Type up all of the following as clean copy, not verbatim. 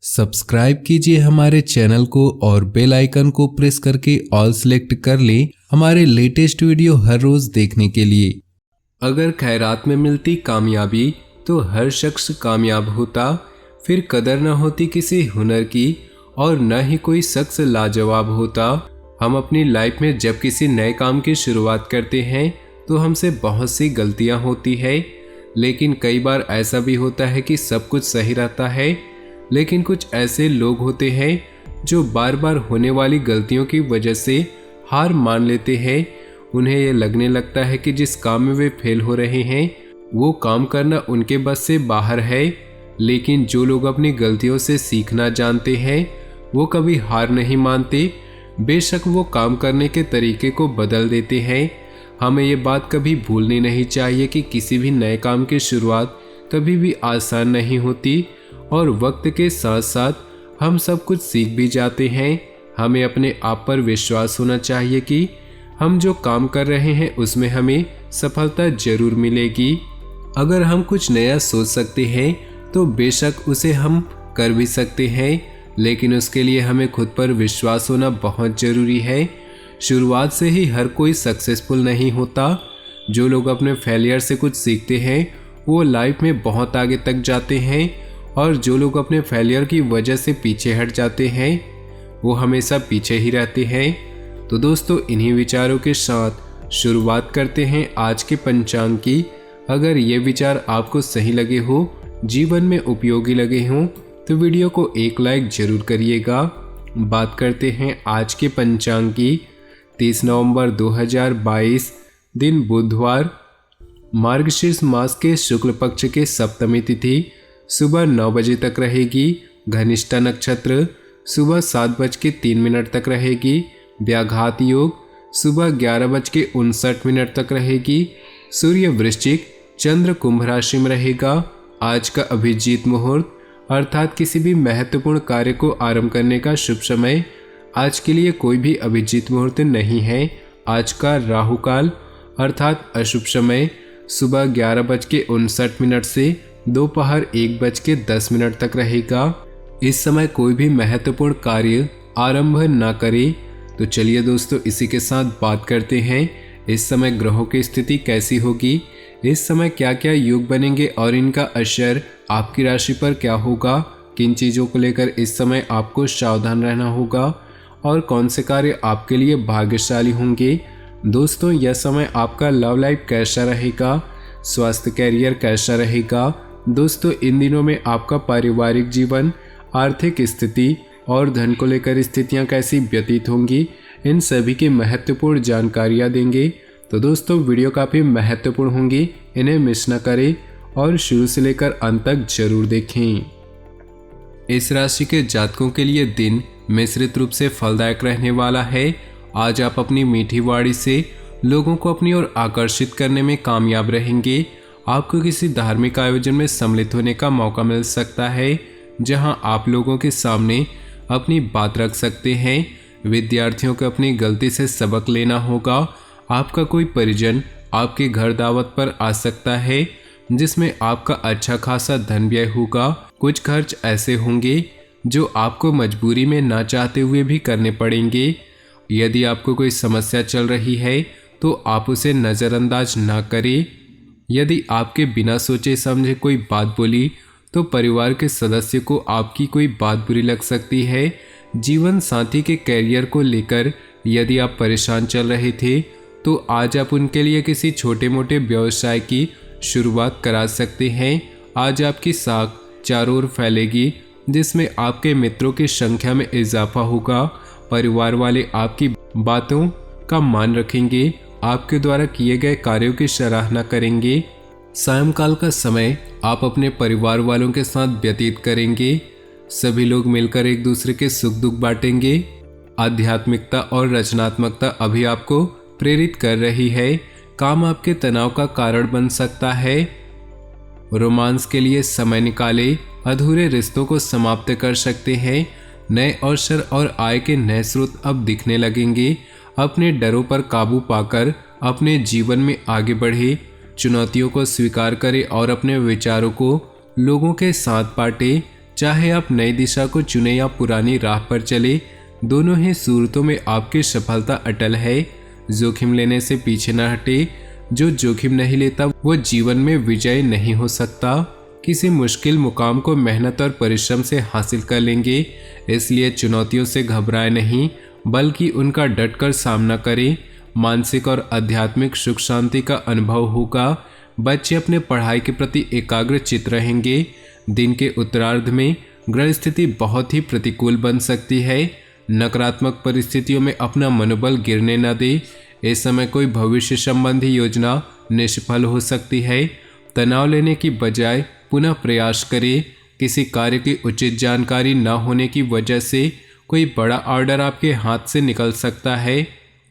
Subscribe कीजिए हमारे channel को और बेल आइकन को प्रेस करके ऑल सेलेक्ट कर लें हमारे लेटेस्ट वीडियो हर रोज देखने के लिए। अगर खैरात में मिलती कामयाबी तो हर शख्स कामयाब होता, फिर कदर न होती किसी हुनर की और न ही कोई शख्स लाजवाब होता। हम अपनी लाइफ में जब किसी नए काम की शुरुआत करते हैं तो हमसे बहुत सी गलतियां होती है, लेकिन कई बार ऐसा भी होता है कि सब कुछ सही रहता है। लेकिन कुछ ऐसे लोग होते हैं जो बार बार होने वाली गलतियों की वजह से हार मान लेते हैं। उन्हें ये लगने लगता है कि जिस काम में वे फेल हो रहे हैं वो काम करना उनके बस से बाहर है। लेकिन जो लोग अपनी गलतियों से सीखना जानते हैं वो कभी हार नहीं मानते, बेशक वो काम करने के तरीके को बदल देते हैं। हमें ये बात कभी भूलनी नहीं चाहिए कि किसी भी नए काम की शुरुआत कभी भी आसान नहीं होती और वक्त के साथ साथ हम सब कुछ सीख भी जाते हैं। हमें अपने आप पर विश्वास होना चाहिए कि हम जो काम कर रहे हैं उसमें हमें सफलता जरूर मिलेगी। अगर हम कुछ नया सोच सकते हैं तो बेशक उसे हम कर भी सकते हैं, लेकिन उसके लिए हमें खुद पर विश्वास होना बहुत ज़रूरी है। शुरुआत से ही हर कोई सक्सेसफुल नहीं होता। जो लोग अपने फेलियर से कुछ सीखते हैं वो लाइफ में बहुत आगे तक जाते हैं, और जो लोग अपने फेलियर की वजह से पीछे हट जाते हैं वो हमेशा पीछे ही रहते हैं। तो दोस्तों, इन्हीं विचारों के साथ शुरुआत करते हैं आज के पंचांग की। अगर ये विचार आपको सही लगे हो, जीवन में उपयोगी लगे हों, तो वीडियो को एक लाइक जरूर करिएगा। बात करते हैं आज के पंचांग की। 30 नवंबर 2022 दिन बुधवार, मार्गशीर्ष मास के शुक्ल पक्ष के सप्तमी तिथि सुबह 9 बजे तक रहेगी। घनिष्ठा नक्षत्र सुबह 7:03 तक रहेगी। व्याघात योग सुबह 11:59 तक रहेगी। सूर्य वृश्चिक, चंद्र कुंभ राशि में रहेगा। आज का अभिजीत मुहूर्त अर्थात किसी भी महत्वपूर्ण कार्य को आरंभ करने का शुभ समय आज के लिए कोई भी अभिजीत मुहूर्त नहीं है। आज का राहु काल अर्थात अशुभ समय सुबह 11:59 से दोपहर 1:10 तक रहेगा। इस समय कोई भी महत्वपूर्ण कार्य आरंभ न करें। तो चलिए दोस्तों, इसी के साथ बात करते हैं इस समय ग्रहों की स्थिति कैसी होगी, इस समय क्या क्या योग बनेंगे और इनका असर आपकी राशि पर क्या होगा, किन चीज़ों को लेकर इस समय आपको सावधान रहना होगा और कौन से कार्य आपके लिए भाग्यशाली होंगे। दोस्तों, यह समय आपका लव लाइफ कैसा रहेगा, स्वास्थ्य कैरियर कैसा रहेगा। दोस्तों, इन दिनों में आपका पारिवारिक जीवन, आर्थिक स्थिति और धन को लेकर स्थितियां कैसी व्यतीत होंगी, इन सभी की महत्वपूर्ण जानकारियां देंगे। तो दोस्तों, वीडियो काफ़ी महत्वपूर्ण होंगी, इन्हें मिस न करें और शुरू से लेकर अंत तक जरूर देखें। इस राशि के जातकों के लिए दिन मिश्रित रूप से फलदायक रहने वाला है। आज आप अपनी मीठी वाणी से लोगों को अपनी ओर आकर्षित करने में कामयाब रहेंगे। आपको किसी धार्मिक आयोजन में सम्मिलित होने का मौका मिल सकता है जहां आप लोगों के सामने अपनी बात रख सकते हैं। विद्यार्थियों को अपनी गलती से सबक लेना होगा। आपका कोई परिजन आपके घर दावत पर आ सकता है जिसमें आपका अच्छा खासा धन व्यय होगा। कुछ खर्च ऐसे होंगे जो आपको मजबूरी में ना चाहते हुए भी करने पड़ेंगे। यदि आपको कोई समस्या चल रही है तो आप उसे नज़रअंदाज ना करें। यदि आपके बिना सोचे समझे कोई बात बोली तो परिवार के सदस्य को आपकी कोई बात बुरी लग सकती है। जीवन साथी के कैरियर को लेकर यदि आप परेशान चल रहे थे तो आज आप उनके लिए किसी छोटे मोटे व्यवसाय की शुरुआत करा सकते हैं। आज आपकी साख चारों ओर फैलेगी जिसमें आपके मित्रों की संख्या में इजाफा होगा। परिवार वाले आपकी बातों का मान रखेंगे, आपके द्वारा किए गए कार्यों की सराहना करेंगे। सायंकाल का समय आप अपने परिवार वालों के साथ व्यतीत करेंगे। सभी लोग मिलकर एक दूसरे के सुख दुख बांटेंगे। आध्यात्मिकता और रचनात्मकता अभी आपको प्रेरित कर रही है। काम आपके तनाव का कारण बन सकता है। रोमांस के लिए समय निकाले, अधूरे रिश्तों को समाप्त कर सकते हैं। नए अवसर और आय के नए स्रोत अब दिखने लगेंगे। अपने डरों पर काबू पाकर अपने जीवन में आगे बढ़े। चुनौतियों को स्वीकार करें और अपने विचारों को लोगों के साथ बांटे। चाहे आप नई दिशा को चुने या पुरानी राह पर चले, दोनों ही सूरतों में आपकी सफलता अटल है। जोखिम लेने से पीछे न हटे। जो जोखिम नहीं लेता वो जीवन में विजय नहीं हो सकता। किसी मुश्किल मुकाम को मेहनत और परिश्रम से हासिल कर लेंगे, इसलिए चुनौतियों से घबराए नहीं बल्कि उनका डटकर सामना करें। मानसिक और आध्यात्मिक सुख शांति का अनुभव होगा। बच्चे अपने पढ़ाई के प्रति एकाग्रचित रहेंगे। दिन के उत्तरार्ध में ग्रह स्थिति बहुत ही प्रतिकूल बन सकती है। नकारात्मक परिस्थितियों में अपना मनोबल गिरने न दे। इस समय कोई भविष्य संबंधी योजना निष्फल हो सकती है। तनाव लेने की बजाय पुनः प्रयास करें। किसी कार्य की उचित जानकारी न होने की वजह से कोई बड़ा ऑर्डर आपके हाथ से निकल सकता है।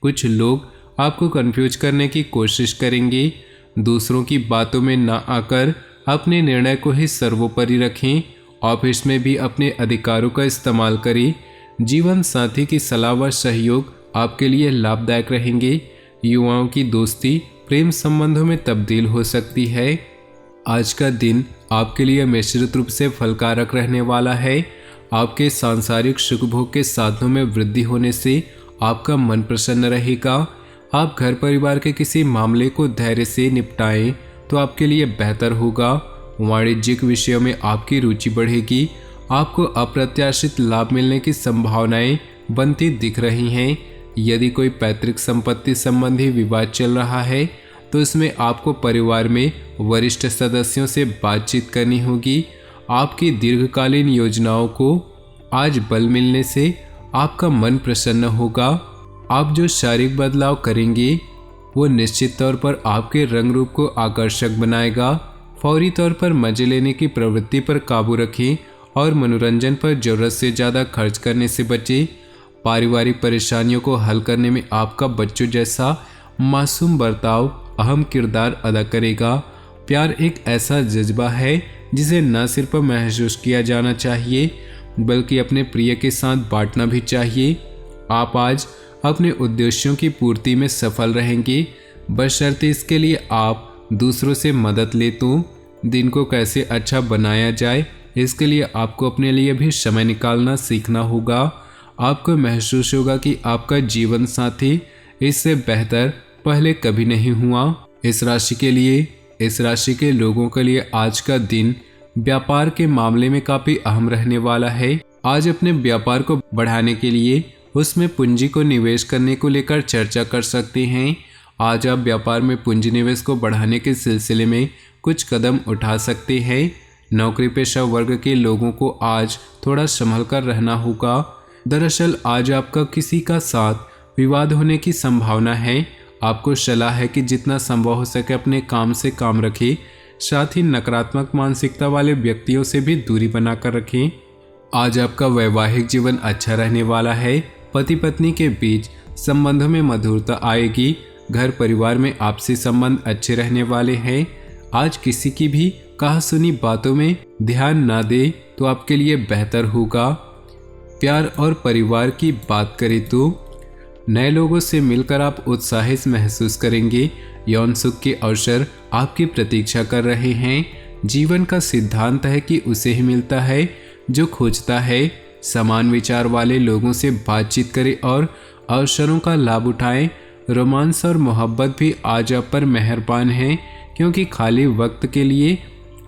कुछ लोग आपको कंफ्यूज करने की कोशिश करेंगे। दूसरों की बातों में ना आकर अपने निर्णय को ही सर्वोपरि रखें। ऑफिस में भी अपने अधिकारों का इस्तेमाल करें। जीवन साथी की सलाह व सहयोग आपके लिए लाभदायक रहेंगे। युवाओं की दोस्ती प्रेम संबंधों में तब्दील हो सकती है। आज का दिन आपके लिए मिश्रित रूप से फलकारक रहने वाला है। आपके सांसारिक सुख भोग के साधनों में वृद्धि होने से आपका मन प्रसन्न रहेगा। आप घर परिवार के किसी मामले को धैर्य से निपटाएं तो आपके लिए बेहतर होगा। वाणिज्यिक विषयों में आपकी रुचि बढ़ेगी। आपको अप्रत्याशित लाभ मिलने की संभावनाएं बनती दिख रही हैं। यदि कोई पैतृक संपत्ति संबंधी विवाद चल रहा है तो इसमें आपको परिवार में वरिष्ठ सदस्यों से बातचीत करनी होगी। आपकी दीर्घकालीन योजनाओं को आज बल मिलने से आपका मन प्रसन्न होगा। आप जो शारीरिक बदलाव करेंगे वो निश्चित तौर पर आपके रंग रूप को आकर्षक बनाएगा। फौरी तौर पर मजे लेने की प्रवृत्ति पर काबू रखें और मनोरंजन पर जरूरत से ज़्यादा खर्च करने से बचें। पारिवारिक परेशानियों को हल करने में आपका बच्चों जैसा मासूम बर्ताव अहम किरदार अदा करेगा। प्यार एक ऐसा जज्बा है जिसे न सिर्फ महसूस किया जाना चाहिए बल्कि अपने प्रिय के साथ बांटना भी चाहिए। आप आज अपने उद्देश्यों की पूर्ति में सफल रहेंगे, बशर्ते इसके लिए आप दूसरों से मदद ले। तो दिन को कैसे अच्छा बनाया जाए इसके लिए आपको अपने लिए भी समय निकालना सीखना होगा। आपको महसूस होगा कि आपका जीवन साथी इससे बेहतर पहले कभी नहीं हुआ। इस राशि के लोगों के लिए आज का दिन व्यापार के मामले में काफी अहम रहने वाला है। आज अपने व्यापार को बढ़ाने के लिए उसमें पूंजी को निवेश करने को लेकर चर्चा कर सकते हैं। आज आप व्यापार में पूंजी निवेश को बढ़ाने के सिलसिले में कुछ कदम उठा सकते हैं। नौकरी पेशा वर्ग के लोगों को आज थोड़ा संभल कर रहना होगा। दरअसल आज आपका किसी का साथ विवाद होने की संभावना है। आपको सलाह है कि जितना संभव हो सके अपने काम से काम रखें, साथ ही नकारात्मक मानसिकता वाले व्यक्तियों से भी दूरी बनाकर रखें। आज आपका वैवाहिक जीवन अच्छा रहने वाला है। पति पत्नी के बीच संबंधों में मधुरता आएगी। घर परिवार में आपसी संबंध अच्छे रहने वाले हैं। आज किसी की भी कहा सुनी बातों में ध्यान ना दे तो आपके लिए बेहतर होगा। प्यार और परिवार की बात करें तो नए लोगों से मिलकर आप उत्साहित महसूस करेंगे। यौन सुख के अवसर आपकी प्रतीक्षा कर रहे हैं। जीवन का सिद्धांत है कि उसे ही मिलता है जो खोजता है। समान विचार वाले लोगों से बातचीत करें और अवसरों का लाभ उठाएं। रोमांस और मोहब्बत भी आज आप पर मेहरबान हैं क्योंकि खाली वक्त के लिए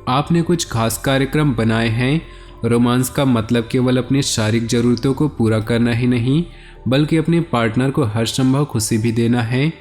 आपने कुछ खास कार्यक्रम बनाए हैं। रोमांस का मतलब केवल अपनी शारीरिक जरूरतों को पूरा करना ही नहीं बल्कि अपने पार्टनर को हर संभव खुशी भी देना है।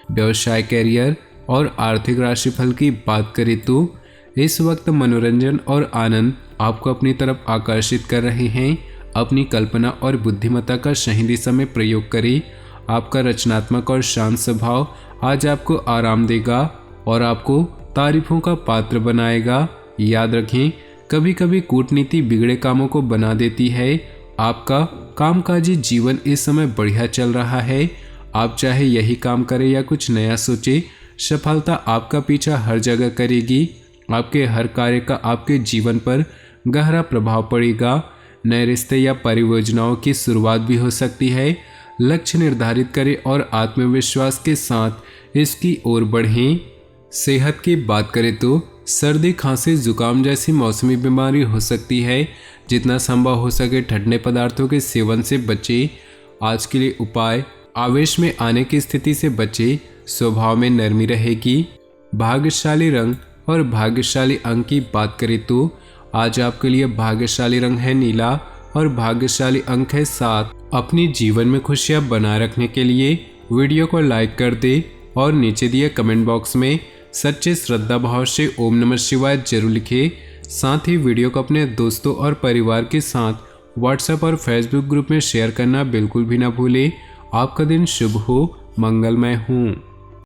व्यवसाय, कैरियर और आर्थिक राशिफल की बात करें तो इस वक्त मनोरंजन और आनंद आपको अपनी तरफ आकर्षित कर रहे हैं। अपनी कल्पना और बुद्धिमत्ता का सही दिशा में प्रयोग करें। आपका रचनात्मक और शांत स्वभाव आज आपको आराम देगा और आपको तारीफों का पात्र बनाएगा। याद रखें, कभी कभी कूटनीति बिगड़े कामों को बना देती है। आपका कामकाजी जीवन इस समय बढ़िया चल रहा है। आप चाहे यही काम करें या कुछ नया सोचे, सफलता आपका पीछा हर जगह करेगी। आपके हर कार्य का आपके जीवन पर गहरा प्रभाव पड़ेगा। नए रिश्ते या परियोजनाओं की शुरुआत भी हो सकती है। लक्ष्य निर्धारित करें और आत्मविश्वास के साथ इसकी ओर बढ़ें। सेहत की बात करें तो सर्दी, खांसी, जुकाम जैसी मौसमी बीमारी हो सकती है जितना संभव हो सके ठंडे पदार्थों के सेवन से बचें। आज के लिए उपाय, आवेश में आने की स्थिति से बचें, स्वभाव में नरमी रहेगी। भाग्यशाली रंग और भाग्यशाली अंक की बात करें तो आज आपके लिए भाग्यशाली रंग है नीला और भाग्यशाली अंक है 7। अपनी जीवन में खुशियां बनाए रखने के लिए वीडियो को लाइक कर दे और नीचे दिए कमेंट बॉक्स में सच्चे श्रद्धा भाव से ओम नमः शिवाय जरूर लिखे। साथ ही वीडियो को अपने दोस्तों और परिवार के साथ व्हाट्सएप और फेसबुक ग्रुप में शेयर करना बिल्कुल भी ना भूलें। आपका दिन शुभ हो, मंगलमय हो।